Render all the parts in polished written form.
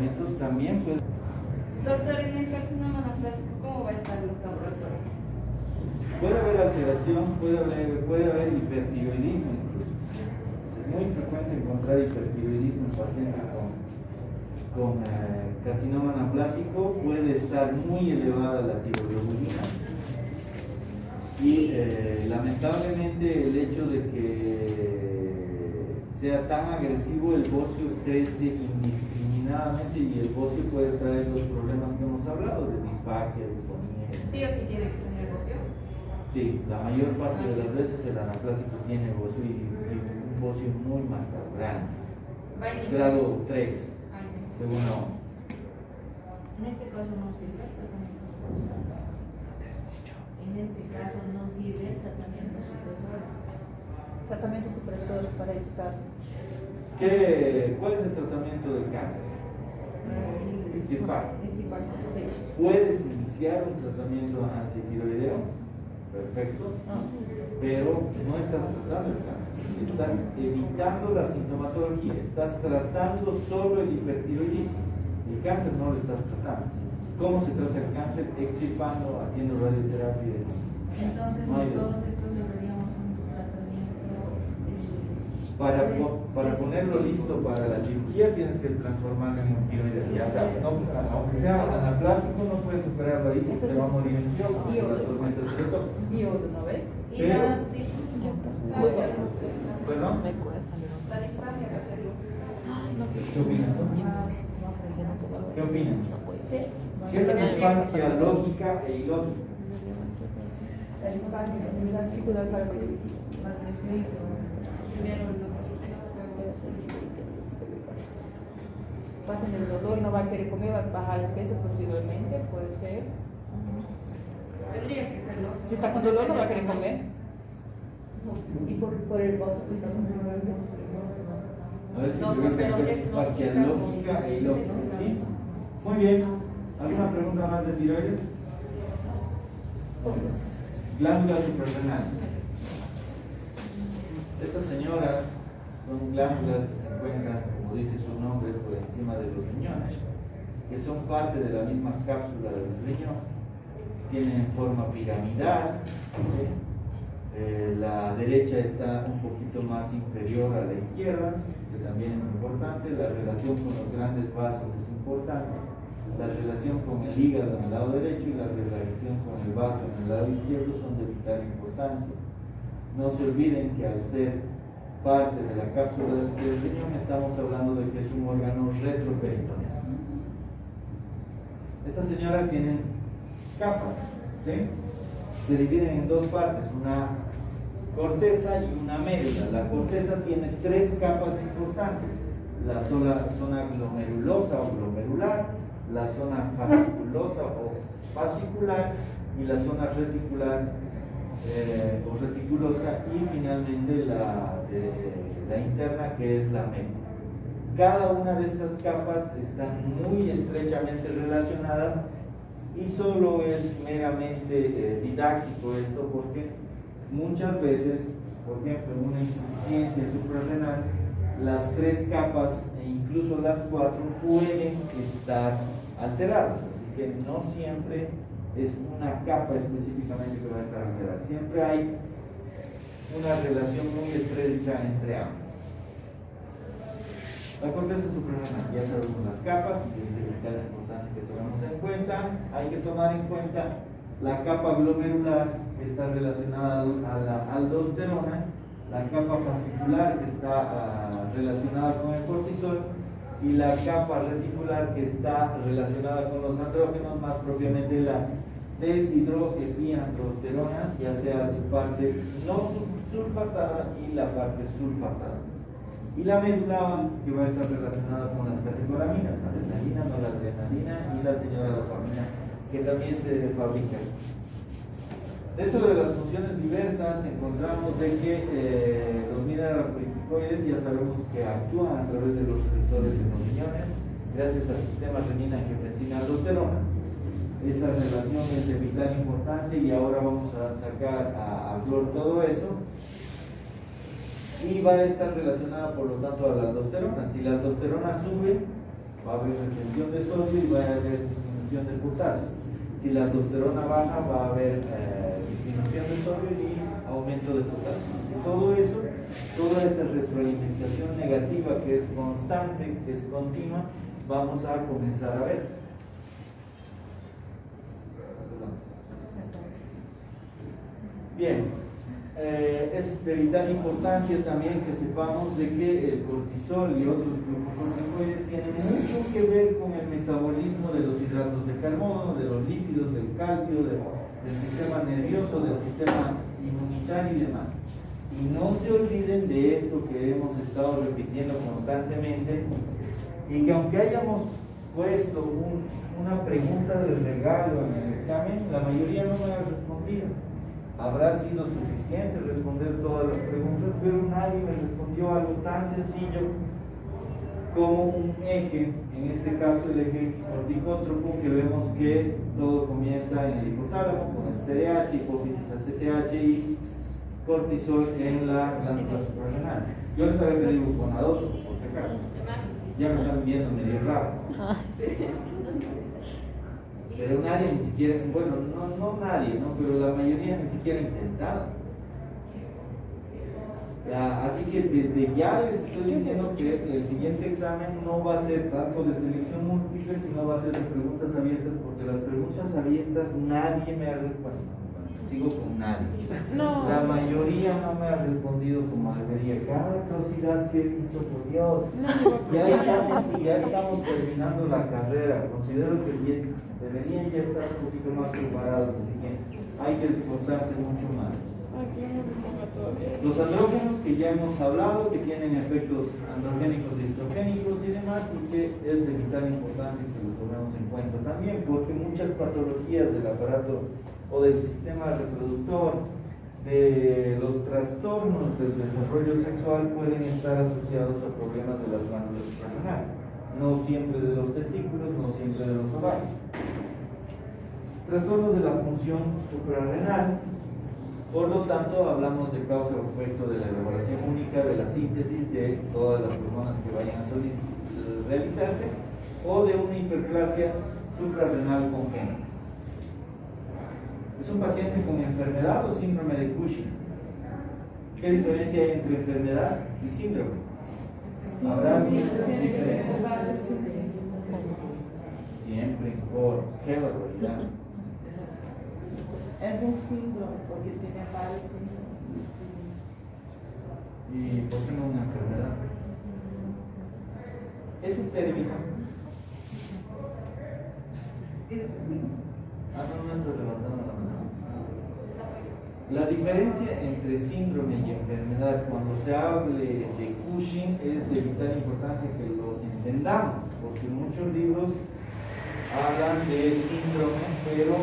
medicamentos también pueden. Doctor, en el carcinoma anaplásico, ¿cómo va a estar los laboratorios? Puede haber alteración, puede haber hipertiroidismo incluso. Es muy frecuente encontrar hipertiroidismo en pacientes con carcinoma anaplásico. Puede estar muy elevada la tiroglobulina y lamentablemente el hecho de que sea tan agresivo, el bocio crece indiscriminadamente y el bocio puede traer los problemas que hemos hablado de disfagia, disfonía. Sí o sí tiene que tener bocio. Sí, la mayor parte de las veces el anaplásico tiene bocio y un bocio muy marcado, grande. Grado 3, según la OMS. En este caso no sirve el tratamiento. En este caso no sirve el tratamiento supresor. Tratamiento supresor para ese caso. ¿Cuál es el tratamiento del cáncer? Extirpar. Puedes iniciar un tratamiento antitiroideo, perfecto, pero no estás tratando el cáncer, estás evitando la sintomatología, estás tratando solo el hipertiroidismo. El cáncer no lo estás tratando. ¿Cómo se trata el cáncer? Extirpando, haciendo radioterapia. Entonces, No hay todos estos deberíamos un tratamiento. Para ponerlo listo para la cirugía tienes que transformarlo en un tiroideo. Ya sabes, aunque sea anaplásico, no puedes superarlo ahí porque se va a morir en quirófano. Y otro, ¿no ves? Y la ¿Perdón? la disfagia que hacerlo. ¿Qué opinas? ¿Qué opinan? ¿Qué es la disfagia lógica e ilógica? La disfagia, la dificultad para el va a tener dolor, no va a querer comer, va a bajar el peso posiblemente, puede ser. Tendría que serlo. Si está con dolor, no va a querer comer. Y por el bocio que está con dolor. A ver si tuviese disfagia lógica e ilógica. ¿Sí? Muy bien. ¿Alguna pregunta más de tiroides? Glándula suprarrenal. Estas señoras son glándulas que se encuentran, como dice su nombre, por encima de los riñones, que son parte de la misma cápsula del riñón. Tienen forma piramidal. La derecha está un poquito más inferior a la izquierda, que también es importante. La relación con los grandes vasos es importante. La relación con el hígado en el lado derecho y la relación con el vaso en el lado izquierdo son de vital importancia. No se olviden que al ser parte de la cápsula del riñón estamos hablando de que es un órgano retroperitoneal. Estas señoras tienen capas, ¿sí? Se dividen en dos partes, una corteza y una médula. La corteza tiene tres capas importantes: la zona glomerulosa o glomerular, la zona fasciculosa o fascicular y la zona reticular o reticulosa, y finalmente la interna, que es la médula. Cada una de estas capas están muy estrechamente relacionadas y solo es meramente didáctico esto, porque muchas veces, por ejemplo, en una insuficiencia suprarrenal, las tres capas e incluso las cuatro pueden estar alteradas, así que no siempre es una capa específicamente que va a estar alterada, siempre hay una relación muy estrecha entre ambas. La corteza suprarrenal, ya sabemos las capas, y es de vital importancia que tomemos en cuenta. Hay que tomar en cuenta la capa glomerular, que está relacionada a la aldosterona, la capa fascicular, que está relacionada con el cortisol, y la capa reticular, que está relacionada con los andrógenos, más propiamente la deshidroepiandrosterona, ya sea su parte no sulfatada y la parte sulfatada. Y la médula, que va a estar relacionada con las catecolaminas, adrenalina, noradrenalina y la señora dopamina, que también se fabrica. Dentro de las funciones diversas encontramos de que los mineralocorticoides ya sabemos que actúan a través de los receptores en los riñones gracias al sistema renina-angiotensina-aldosterona. Esa relación es de vital importancia y ahora vamos a sacar a flor todo eso, y va a estar relacionada por lo tanto a la aldosterona. Si la aldosterona sube, va a haber retención de sodio y va a haber disminución del potasio. Si la aldosterona baja, va a haber disminución de sodio y aumento de potasio. Todo eso, toda esa retroalimentación negativa que es constante, que es continua, vamos a comenzar a ver. Bien, es de vital importancia también que sepamos de que el cortisol y otros glucocorticoides tienen mucho que ver con el metabolismo de los hidratos de carbono, de los lípidos, del calcio, del sistema nervioso, del sistema inmunitario y demás. Y no se olviden de esto que hemos estado repitiendo constantemente y que aunque hayamos puesto una pregunta de regalo en el examen, la mayoría no me ha respondido. Habrá sido suficiente responder todas las preguntas, pero nadie me respondió algo tan sencillo como un eje, en este caso el eje corticótropo, que vemos que todo comienza en el hipotálamo con el CDH, hipófisis ACTH y cortisol en la glándula suprarrenal. Yo les había pedido con adulto, por si acaso. Ya me están viendo medio raro. Pero nadie ni siquiera, bueno, no nadie, ¿no? Pero la mayoría ni siquiera ha intentado. Así que desde ya les estoy diciendo que el siguiente examen no va a ser tanto de selección múltiple, sino va a ser de preguntas abiertas, porque las preguntas abiertas nadie me ha respondido. Sigo con nadie. No. La mayoría no me ha respondido como debería. Cada atrocidad que he visto, por Dios. Ya estamos terminando la carrera. Considero que deberían ya estar un poquito más preparados, así que hay que esforzarse mucho más. Los andrógenos que ya hemos hablado, que tienen efectos androgénicos y estrogénicos y demás, y que es de vital importancia que lo tomemos en cuenta también, porque muchas patologías del aparato o del sistema reproductor, de los trastornos del desarrollo sexual, pueden estar asociados a problemas de las glándulas suprarrenales, no siempre de los testículos, no siempre de los ovarios. Trastornos de la función suprarrenal. Por lo tanto, hablamos de causa o efecto de la elaboración única de la síntesis de todas las hormonas que vayan a realizarse, o de una hiperplasia suprarrenal congénita. Es un paciente con enfermedad o síndrome de Cushing. ¿Qué diferencia hay entre enfermedad y síndrome? ¿Habrá diferencia? Siempre por qué barbaridad. Es un síndrome porque tiene varios síntomas. ¿Y por qué no una enfermedad? Ese término. No estoy levantando la mano. La diferencia entre síndrome y enfermedad, cuando se hable de Cushing, es de vital importancia que lo entendamos, porque muchos libros hablan de síndrome, pero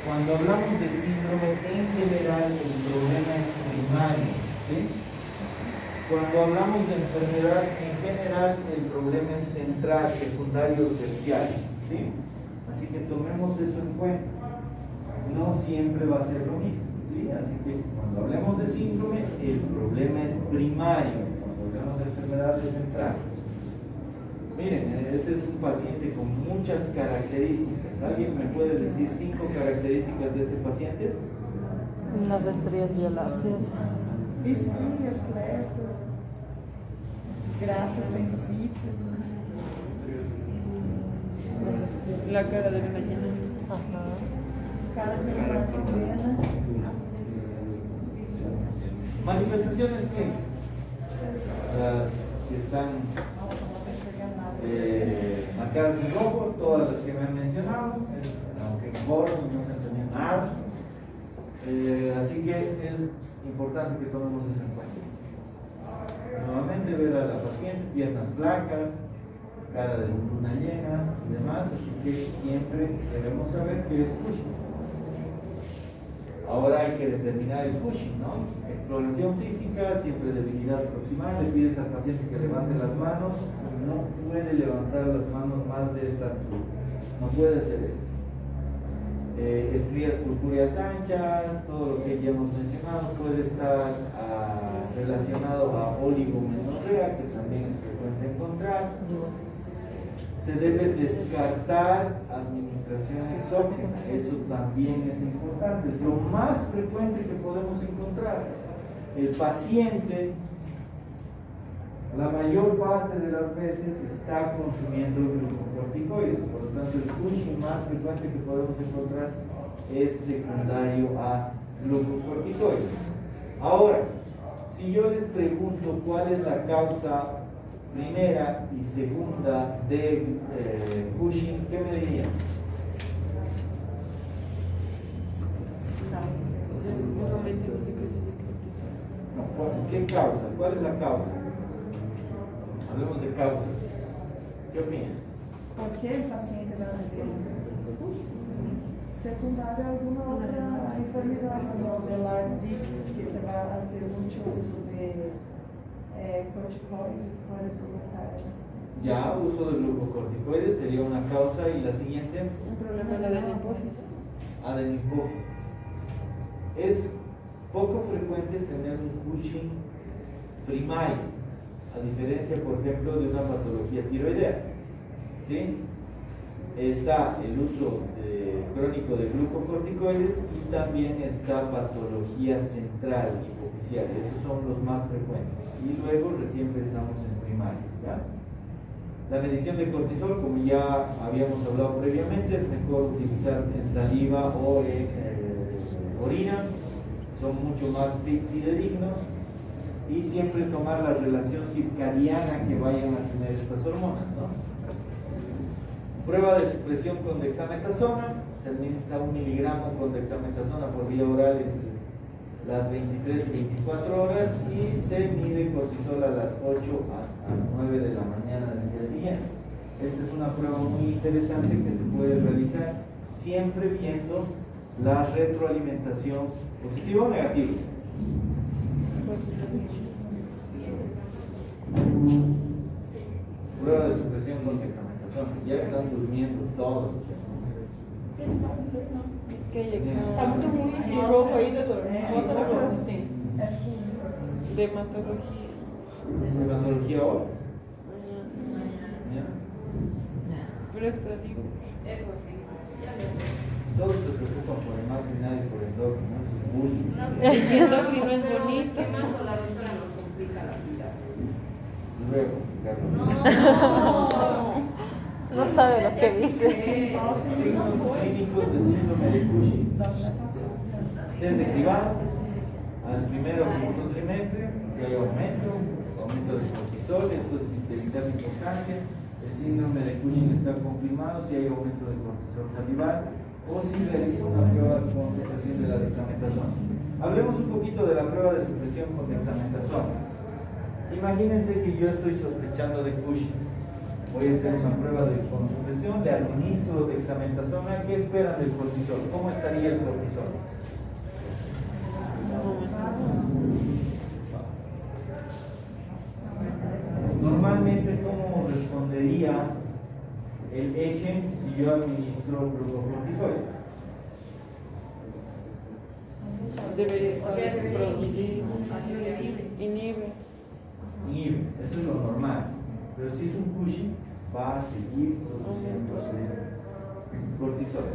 cuando hablamos de síndrome, en general el problema es primario, ¿sí? Cuando hablamos de enfermedad, en general el problema es central, secundario o terciario, ¿sí? Así que tomemos eso en cuenta. No siempre va a ser lo mismo, ¿sí? Así que cuando hablemos de síndrome, el problema es primario. Cuando hablamos de enfermedad, es central. Miren, este es un paciente con muchas características. ¿Alguien me puede decir 5 características de este paciente? Las estrías violáceas. Grasas sensibles. La cara de la mañana. Ajá. Cada semana condena. Manifestaciones clínicas. Las que están marcadas en rojo, todas las que me han mencionado, aunque en rojo no se enseñan nada. Así que es importante que tomemos eso en cuenta. Nuevamente ver a la paciente, piernas flacas, cara de luna llena y demás, así que siempre debemos saber qué es Cushing. Ahora hay que determinar el Cushing, ¿no? Exploración física, siempre debilidad proximal, le pides al paciente que levante las manos, no puede levantar las manos más de esta altura, no puede hacer esto. Estrías purpúreas anchas, todo lo que ya hemos mencionado puede estar relacionado a oligomenorrea, que también es frecuente encontrar. se debe descartar administración exógena. Eso también es importante, es lo más frecuente que podemos encontrar. El paciente, la mayor parte de las veces, está consumiendo glucocorticoides, por lo tanto el Cushing más frecuente que podemos encontrar es secundario a glucocorticoides. Ahora, si yo les pregunto cuál es la causa primera y segunda de Cushing, ¿qué me dirían? No, ¿qué causa? ¿Cuál es la causa? Hablemos de causas. ¿Qué opinan? ¿Por qué el paciente va a tener secundaria a alguna otra enfermedad como de la DIX, que se va a hacer mucho uso de corticoides, puede provocar Ya, uso de glucocorticoides sería una causa, y la siguiente, Un problema en la adenopófisis. adenopófisis. Es poco frecuente tener un Cushing primario, a diferencia, por ejemplo, de una patología tiroidea. ¿Sí? Está el uso crónico de glucocorticoides y también está patología central hipoficial. Esos son los más frecuentes. Y luego recién pensamos en primario. ¿Ya? La medición de cortisol, como ya habíamos hablado previamente, es mejor utilizar en saliva o en orina. Son mucho más fidedignos, y siempre tomar la relación circadiana que vayan a tener estas hormonas, ¿no? Prueba de supresión con dexametasona, se administra 1 miligramo con dexametasona por vía oral entre las 23 y 24 horas, y se mide cortisol a las 8 a 9 de la mañana del día siguiente. Esta es una prueba muy interesante que se puede realizar siempre viendo la retroalimentación positiva o negativa. Prueba de supresión con dexametasona. Ya están durmiendo todos. Está muito ruim esse rojo aí, doutor. Bota no rojo, sim. Dermatología. Dermatología ahora. ¿Ya? Pero esto digo. Eso sí. Ya lo Todos se preocupan por el más y nadie por el doble, ¿no? No El sé, endocrino es pero bonito. quemando la doctora nos complica la vida. Luego, Carlos. No. No sabe lo que dice. Signos clínicos de síndrome de Cushing. Desde cribado al primero o segundo trimestre, si hay aumento de cortisol, esto es de vital importancia. El síndrome de Cushing está confirmado si hay aumento de cortisol salival o si realiza una prueba con supresión de la dexametasona. Hablemos un poquito de la prueba de supresión con dexametasona. Imagínense que yo estoy sospechando de Cushing. Voy a hacer una prueba de consupresión, le administro dexametasona. ¿Qué esperan del cortisol? ¿Cómo estaría el cortisol? Normalmente, ¿cómo respondería el eje si yo administro glucocorticoides? Debería O sea, debería producir. así de simple. Inhibe. Inhibe, eso es lo normal. Pero si es un Cushing, va a seguir produciendo cortisol.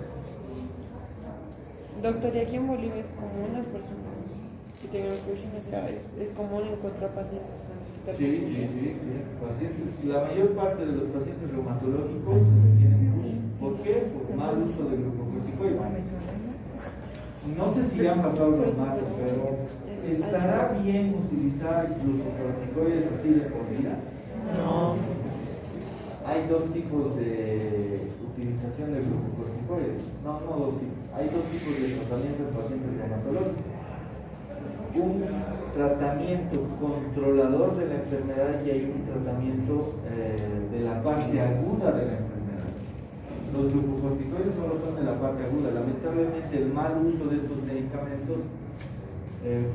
Doctor, y aquí en Bolivia es común las personas que tengan Cushing, o sea, es común encontrar pacientes con este Sí. Pacientes, la mayor parte de los pacientes reumatológicos tienen Cushing. ¿Por qué? Por mal uso de glucocorticoides. No sé si ya han pasado los matos, pero ¿estará bien utilizar glucocorticoides así de por vida? No. Hay dos tipos de utilización de glucocorticoides. No dos tipos. Hay dos tipos de tratamiento en pacientes reumatológicos. Un tratamiento controlador de la enfermedad y hay un tratamiento de la parte aguda de la enfermedad. Los glucocorticoides solo son de la parte aguda. Lamentablemente el mal uso de estos medicamentos,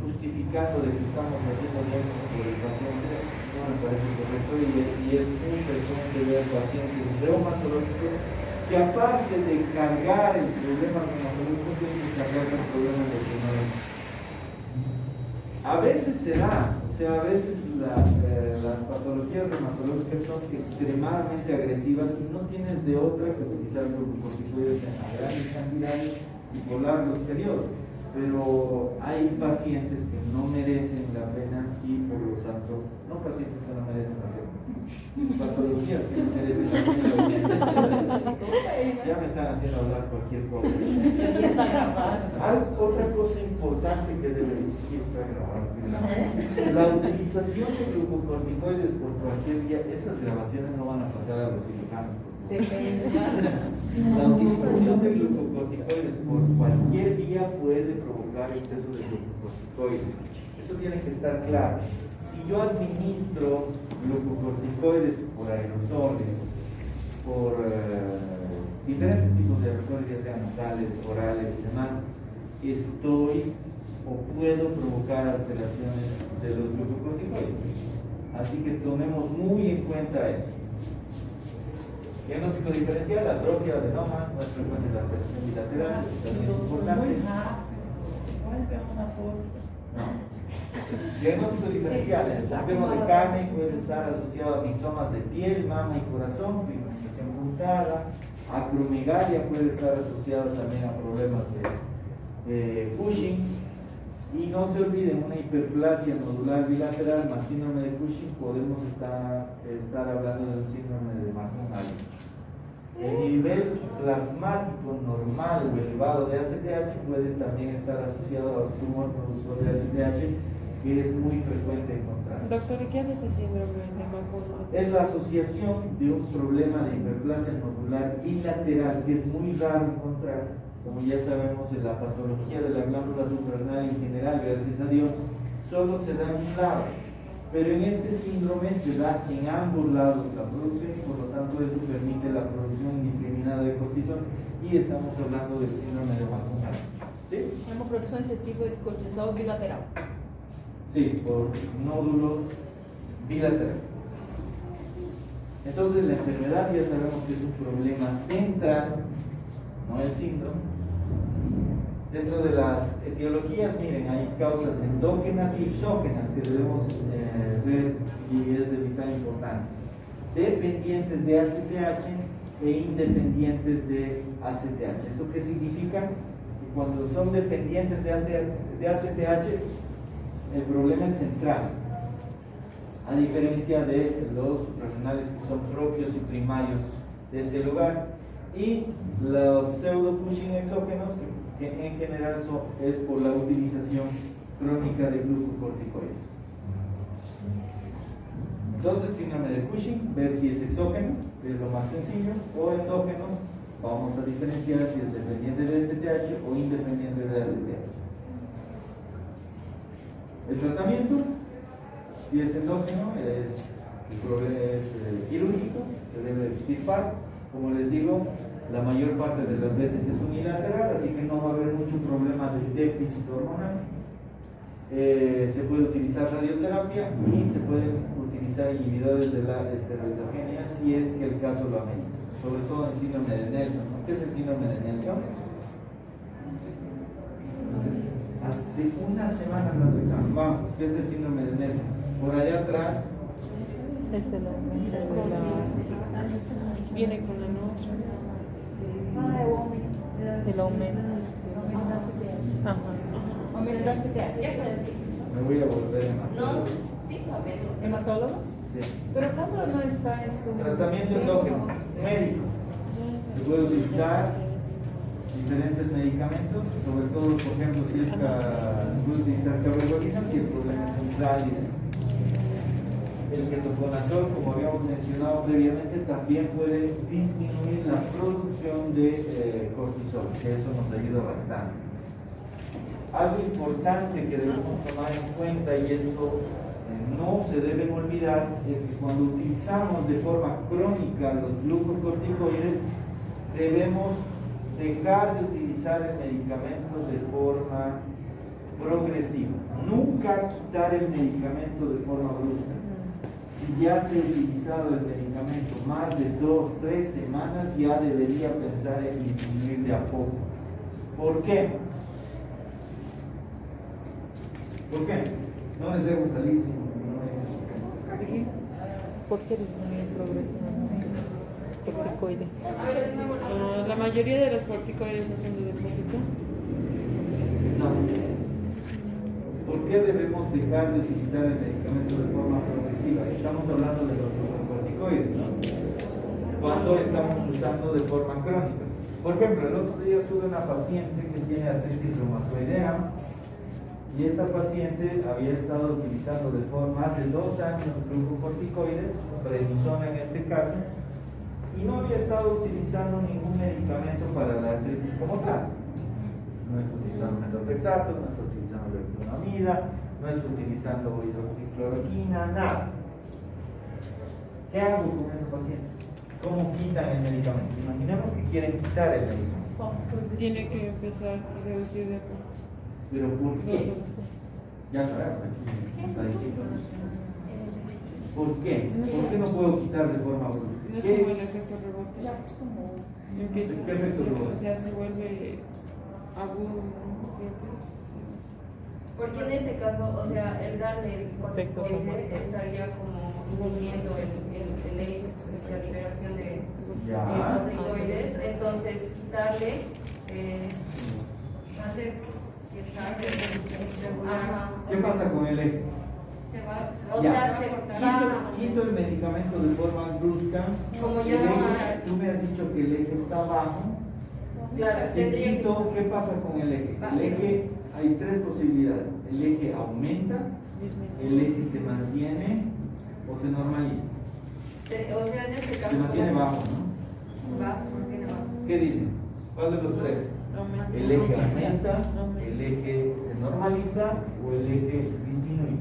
justificando de que estamos haciendo bien por el paciente, no me parece correcto, y es muy frecuente ver pacientes reumatológicos que, aparte de cargar el problema reumatológico, tienen que cargar el problema del riñón. A veces se da, o sea, a veces las patologías reumatológicas son extremadamente agresivas y no tienes de otra que utilizar glucocorticoides en grandes cantidades y por largos periodos. Pero hay pacientes que no merecen la pena y por lo tanto, no pacientes que no merecen la pena, patologías que no merecen la pena. Ya me están haciendo hablar cualquier cosa. Ya está grabado. Otra cosa importante que debe decir, la utilización de glucocorticoides por cualquier vía, esas grabaciones no van a pasar a los cirujanos. La utilización de glucocorticoides por cualquier vía puede provocar exceso de glucocorticoides. Eso tiene que estar claro. Si yo administro glucocorticoides por aerosoles, por diferentes tipos de aerosoles, ya sean nasales, orales y demás, estoy o puedo provocar alteraciones de los glucocorticoides. Así que tomemos muy en cuenta eso. Diagnóstico diferencial, atrofia, adenoma, no es frecuente la alteración bilateral, también es importante. No. Diagnóstico diferencial, el enfermo de carne puede estar asociado a mixomas de piel, mama y corazón, pigmentación puntada, acromegalia puede estar asociada también a problemas de Cushing. Y no se olviden, una hiperplasia nodular bilateral más síndrome de Cushing, podemos estar hablando de un síndrome de Marfan. El nivel plasmático normal o elevado de ACTH puede también estar asociado a un tumor productor de ACTH, que es muy frecuente encontrar. Doctor, ¿y qué hace ese síndrome de Marfan? Es la asociación de un problema de hiperplasia nodular bilateral, que es muy raro encontrar. Como ya sabemos, en la patología de la glándula suprarrenal en general, gracias a Dios, solo se da en un lado. Pero en este síndrome se da en ambos lados la producción y por lo tanto eso permite la producción indiscriminada de cortisol y estamos hablando del síndrome de Marfan. ¿Sí? Una producción excesiva de cortisol bilateral. Sí, por nódulos bilaterales. Entonces la enfermedad ya sabemos que es un problema central, no el síndrome. Dentro de las etiologías, miren, hay causas endógenas y exógenas que debemos ver y es de vital importancia. Dependientes de ACTH e independientes de ACTH. ¿Eso qué significa? Que cuando son dependientes de ACTH, el problema es central, a diferencia de los suprarrenales que son propios y primarios de este lugar. Y los pseudo-Cushing exógenos, que en general es por la utilización crónica de glucocorticoides. Entonces, síndrome de Cushing, ver si es exógeno, que es lo más sencillo, o endógeno, vamos a diferenciar si es dependiente de ACTH o independiente de ACTH. El tratamiento, si es endógeno, es quirúrgico, se debe extirpar. Como les digo, la mayor parte de las veces es unilateral, así que no va a haber mucho problema de déficit hormonal. Se puede utilizar radioterapia y se pueden utilizar inhibidores de la esteroidogenia si es que el caso lo amerita, sobre todo en síndrome de Nelson. ¿Qué es el síndrome de Nelson? Hace una semana no lo examen. Vamos, ¿qué es el síndrome de Nelson? Por allá atrás. Es el aumento de la... Viene con la noche. Ah, o aumento. El aumento. Aumento da CTH. Ajá. Aumento da CTH. Ya aprendí. Me voy a volver a matar. No, sí sabemos. ¿Hematólogo? Sí. Pero cuando no está en su... Tratamiento endógeno, médico. Se puede utilizar diferentes medicamentos, sobre todo, por ejemplo, si es se puede utilizar cabergoline, si el problema es central. El ketoconazol, como habíamos mencionado previamente, también puede disminuir la producción de cortisol, que eso nos ayuda bastante. Algo importante que debemos tomar en cuenta, y esto no se deben olvidar, es que cuando utilizamos de forma crónica los glucocorticoides, debemos dejar de utilizar el medicamento de forma progresiva. Nunca quitar el medicamento de forma brusca. Si ya se ha utilizado el medicamento más de 2-3 semanas, ya debería pensar en disminuir de a poco. ¿Por qué? ¿Por qué? No les debo salir sin ¿De qué? ¿Por qué disminuye progresivamente? Corticoide. La mayoría de los corticoides no son de depósito. No. ¿Por qué debemos dejar de utilizar el medicamento de forma progresiva? Estamos hablando de los glucocorticoides, ¿no? Cuando estamos usando de forma crónica. Por ejemplo, el otro día tuve una paciente que tiene artritis reumatoidea y esta paciente había estado utilizando de forma más de 2 años glucocorticoides, prednisona en este caso, y no había estado utilizando ningún medicamento para la artritis como tal. No está utilizando metotrexato, no está utilizando leflunomida, no está utilizando hidroxicloroquina, nada. ¿Qué hago con esa paciente? ¿Cómo quitan el medicamento? Imaginemos que quieren quitar el medicamento. Tiene que empezar a reducir de a poco. ¿Pero por qué? Ya sabemos, aquí está diciendo. ¿Por qué? ¿Por qué no puedo quitar de forma brusca? No es ¿Qué? como el efecto rebote. Empieza, ¿Qué efecto rebote? o sea, se vuelve agudo. Porque en este caso, o sea, el darle el corticoide estaría como inhibiendo la liberación de Ya. corticoides, entonces quitarle hacer que salga. Ajá. ¿Qué pasa con el eje? Se va, o Ya. sea, se va. Quito el medicamento de forma brusca. Como ya El no eje, hay. tú me has dicho que el eje está bajo. Claro, Si tendría que- quito, ¿qué pasa con el eje? El eje, hay 3 posibilidades. El eje aumenta, el eje se mantiene o se normaliza. O sea, en este caso. Se mantiene bajo, ¿no? Va, se mantiene bajo. ¿Qué dicen? ¿Cuál de los 3? El eje aumenta, el eje se normaliza o el eje disminuye.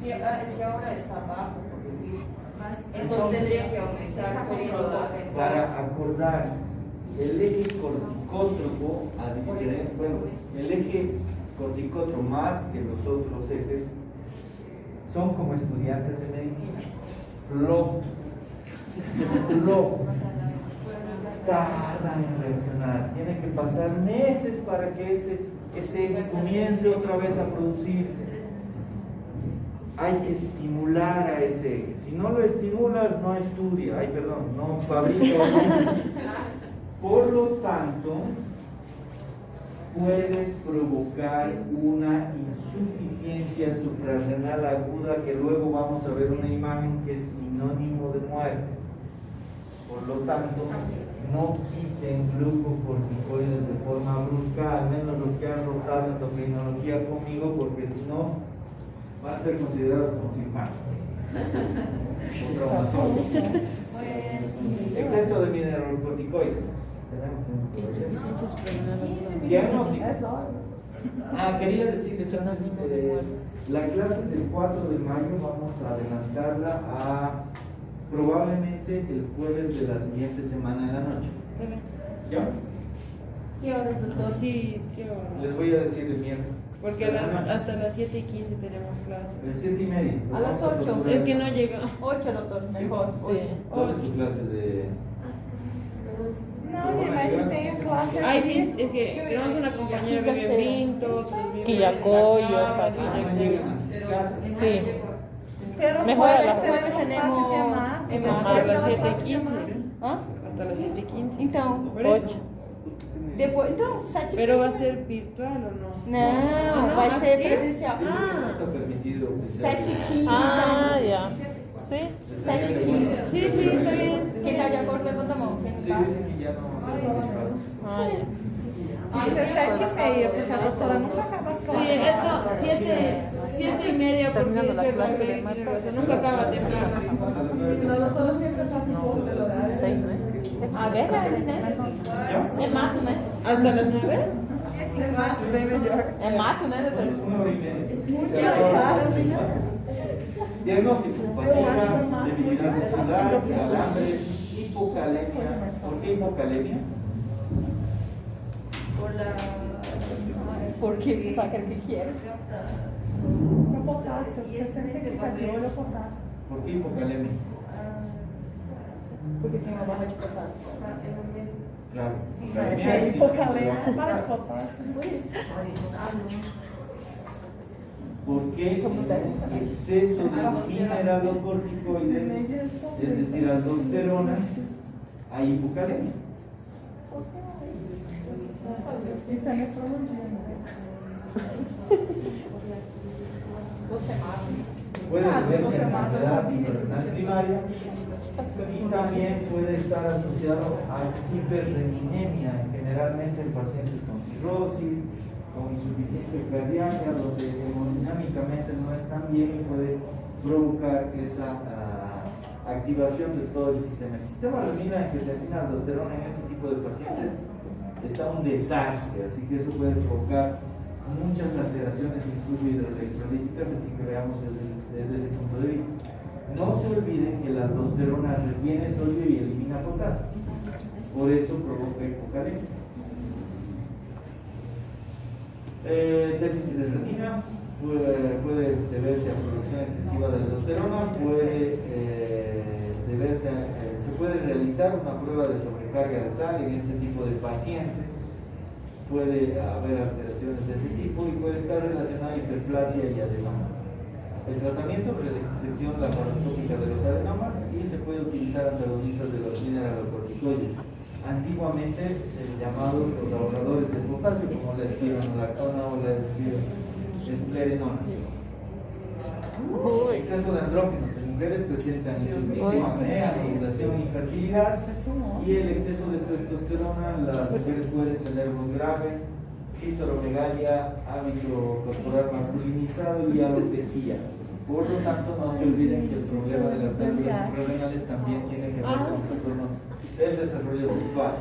Sí, es que ahora está bajo, porque sí. Entonces tendría que aumentar pudiendo compensar. Para acordarse, el eje corticótropo, bueno, el eje corticótropo más que los otros ejes, son como estudiantes de medicina. Flojo. Tarda en reaccionar. Tiene que pasar meses para que ese eje comience otra vez a producirse. Hay que estimular a ese eje. Si no lo estimulas, no estudia. Ay, perdón, no fabrica. Por lo tanto, puedes provocar una insuficiencia suprarrenal aguda que luego vamos a ver una imagen que es sinónimo de muerte. Por lo tanto, no quiten glucocorticoides de forma brusca, al menos los que han rotado endocrinología conmigo, porque si no, van a ser considerados como cirujano o traumatólogo. Exceso de mineralocorticoides. Insuficiencia suprarrenal. Diagnóstico. Es hora. Quería decirles antes, la clase del 4 de mayo vamos a adelantarla a probablemente el jueves de la siguiente semana en la noche. ¿Ya? ¿Qué horas, doctor? Sí, qué hora. Les voy a decir el miércoles. Porque hasta las 7:15 tenemos clase. El 7:30. A las 8. Es que no llega. 8, doctor, mejor. Sí. ¿Cuál es su clase de...? Não, minha mãe tem a classe Ay, aqui. sí, es que tenemos una compañera que vive en Pinto, otros viven en Quillacoyo, Zacapa, Zacapa. No Quillacoyo. llegan a sus clases. Sí. Pero Mejor a la jueves hora. tenemos classe de mato. Em depois Hasta da las classe de 7:15. mato. Hã? Hasta las 7:15. Então, Por eso. 8. depois, então, 7 Pero va a ser virtual o no? Não, vai ser presencial. Dice que no está permitido. 7:15, Ah, então. ya. Sí. 7:15. Sí, sí, está bien. Quem está de acordo, levanta a mão. Quem Sí, não está? dicen que ya no va a ser virtual. Ah, ya. Tinha que ser 7:30, porque a doutora nunca acaba as Sí, clases. esto, 7:30 porque Terminando la es clase verdad, de tiene Marta. razón, nunca acaba temprano. A doutora sempre passa um pouco do horário. 6, ¿no? Ah, verdade, né? ¿Ya? É mato, né? ¿Hasta las 9? É mato, bem melhor. É mato, né, doutor? 1:30. Diagnóstico: fatiga, debilidad muscular, calambres, hipocalemia. ¿Por qué hipocalemia? Por la... Porque sabe o que era? Com potássio. Você sempre tem que ficar de olho ao potássio. ¿Por qué hipocalemia? Porque tem uma barra de potássio. Claro. É hipocalema, para de potássio. Por isso. Ah, não. porque en exceso de mineralocorticoides, es decir, aldosterona, hay hipocalemia. Isso é nefrologia, né? Puede deberse a enfermedad suprarrenal primaria y también puede estar asociado a hiperreninemia, generalmente en pacientes con cirrosis, con insuficiencia cardíaca, donde hemodinámicamente no están bien y puede provocar esa activación de todo el sistema. El sistema renina, angiotensina, aldosterona en este tipo de pacientes está un desastre, así que eso puede provocar muchas alteraciones, incluso hidroelectrolíticas, así que veamos desde ese punto de vista. No se olviden que la aldosterona retiene sodio y elimina potasio, por eso provoca hipocalemia. Déficit de renina puede deberse a producción excesiva de aldosterona, se puede realizar una prueba de sobrecarga de sal en este tipo de pacientes. Puede haber alteraciones de ese tipo y puede estar relacionada a hiperplasia y adenoma. El tratamiento es resección laparoscópica de los adenomas y se puede utilizar antagonistas de los mineralocorticoides, antiguamente llamados los ahorradores de potasio, como la espironolactona o la esplerenona. Exceso de andrógenos en mujeres presentan insuficiencia, apnea, ovulación, infertilidad, y el exceso de testosterona, las mujeres pueden tener voz grave, clítoromegalia, hábito corporal masculinizado y alopecia. Por lo tanto, no se olviden que el problema de las glándulas suprarrenales también tiene que ver con trastornos del desarrollo sexual.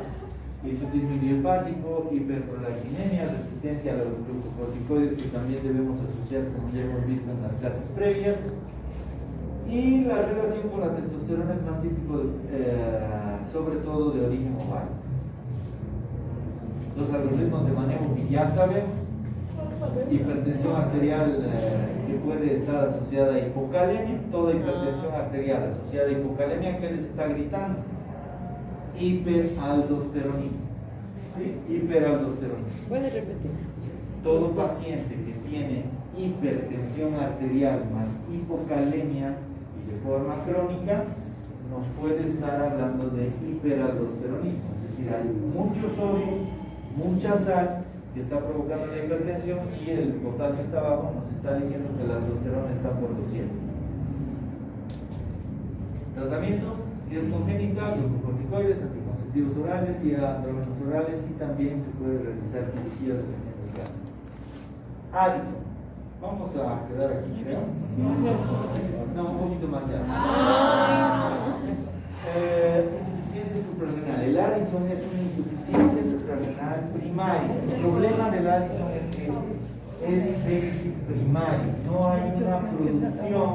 Hirsutismo idiopático, hiperprolactinemia, resistencia a los glucocorticoides, que también debemos asociar, como ya hemos visto en las clases previas. Y la relación con la testosterona es más típico, sobre todo de origen ovario. Los algoritmos de manejo que ya sabemos: hipertensión arterial que puede estar asociada a hipocalemia. Toda hipertensión arterial asociada a hipocalemia, ¿qué les está gritando? Hiperaldosteronismo. ¿Sí? Hiperaldosteronismo. ¿Puedes repetir? Todo paciente que tiene hipertensión arterial más hipocalemia y de forma crónica nos puede estar hablando de hiperaldosteronismo. Es decir, hay mucho sodio, mucha sal que está provocando la hipertensión y el potasio está bajo, nos está diciendo que la aldosterona está por los cielos. Tratamiento: si es congénita, glucocorticoides, anticonceptivos orales y andrógenos orales, y también se puede realizar cirugía dependiendo del caso. Addison. Vamos a quedar aquí, creo. No, un poquito más allá. Insuficiencia suprarrenal. El Addison es una insuficiencia suprarrenal primaria. El problema del Addison es que es déficit primario. No hay una producción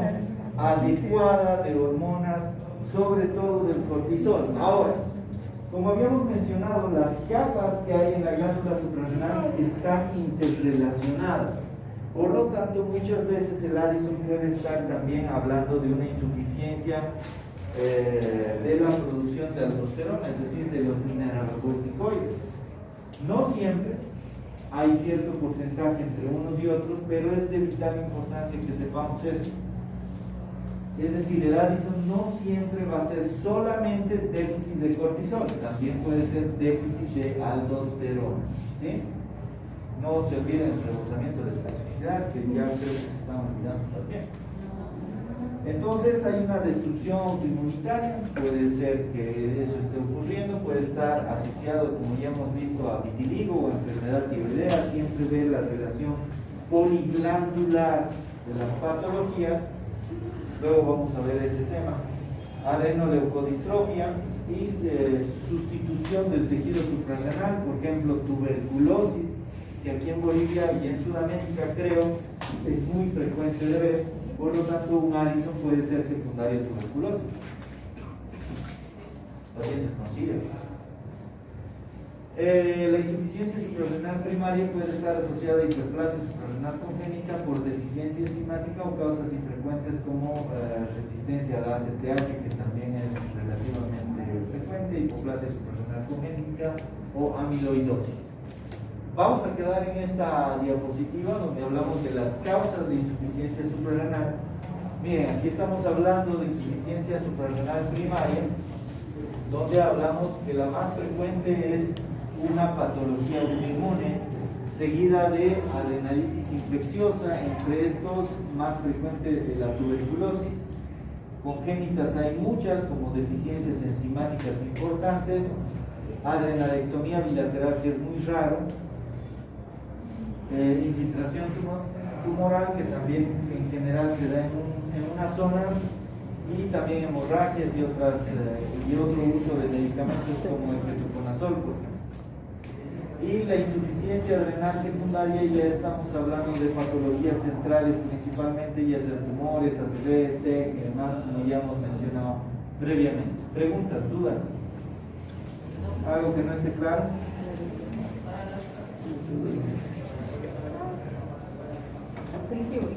adecuada de hormonas, sobre todo del cortisol. Ahora, como habíamos mencionado, las capas que hay en la glándula suprarrenal están interrelacionadas. Por lo tanto, muchas veces el Addison puede estar también hablando de una insuficiencia de la producción de aldosterona, es decir, de los mineralocorticoides. No siempre, hay cierto porcentaje entre unos y otros, pero es de vital importancia que sepamos eso. Es decir, el Addison no siempre va a ser solamente déficit de cortisol, también puede ser déficit de aldosterona, ¿sí? No se olviden el rebosamiento de especificidad, que ya creo que se están olvidando también. Entonces hay una destrucción autoinmunitaria, puede ser que eso esté ocurriendo, puede estar asociado, como ya hemos visto, a vitiligo o enfermedad tiroidea. Siempre ver la relación poliglandular de las patologías. Luego vamos a ver ese tema. Adrenoleucodistrofia y sustitución del tejido suprarrenal, por ejemplo, tuberculosis, que aquí en Bolivia y en Sudamérica creo es muy frecuente de ver. Por lo tanto, un Addison puede ser secundario a tuberculosis. Pacientes con SIDA. La insuficiencia suprarrenal primaria puede estar asociada a hiperplasia suprarrenal congénita por deficiencia enzimática o causas infrecuentes como resistencia a la ACTH, que también es relativamente frecuente, hipoplasia suprarrenal congénita o amiloidosis. Vamos a quedar en esta diapositiva donde hablamos de las causas de insuficiencia suprarrenal. Miren, aquí estamos hablando de insuficiencia suprarrenal primaria, donde hablamos que la más frecuente es una patología autoinmune seguida de adrenalitis infecciosa, entre estos más frecuente de la tuberculosis. Congénitas hay muchas, como deficiencias enzimáticas importantes, adrenalectomía bilateral, que es muy raro, infiltración tumoral, que también en general se da en una zona, y también hemorragias y otro uso de medicamentos como el ketoconazol. Y la insuficiencia adrenal secundaria, ya estamos hablando de patologías centrales principalmente, ya sean tumores, ACVs, TECs y demás, como ya hemos mencionado previamente. ¿Preguntas, dudas? ¿Algo que no esté claro? Thank you.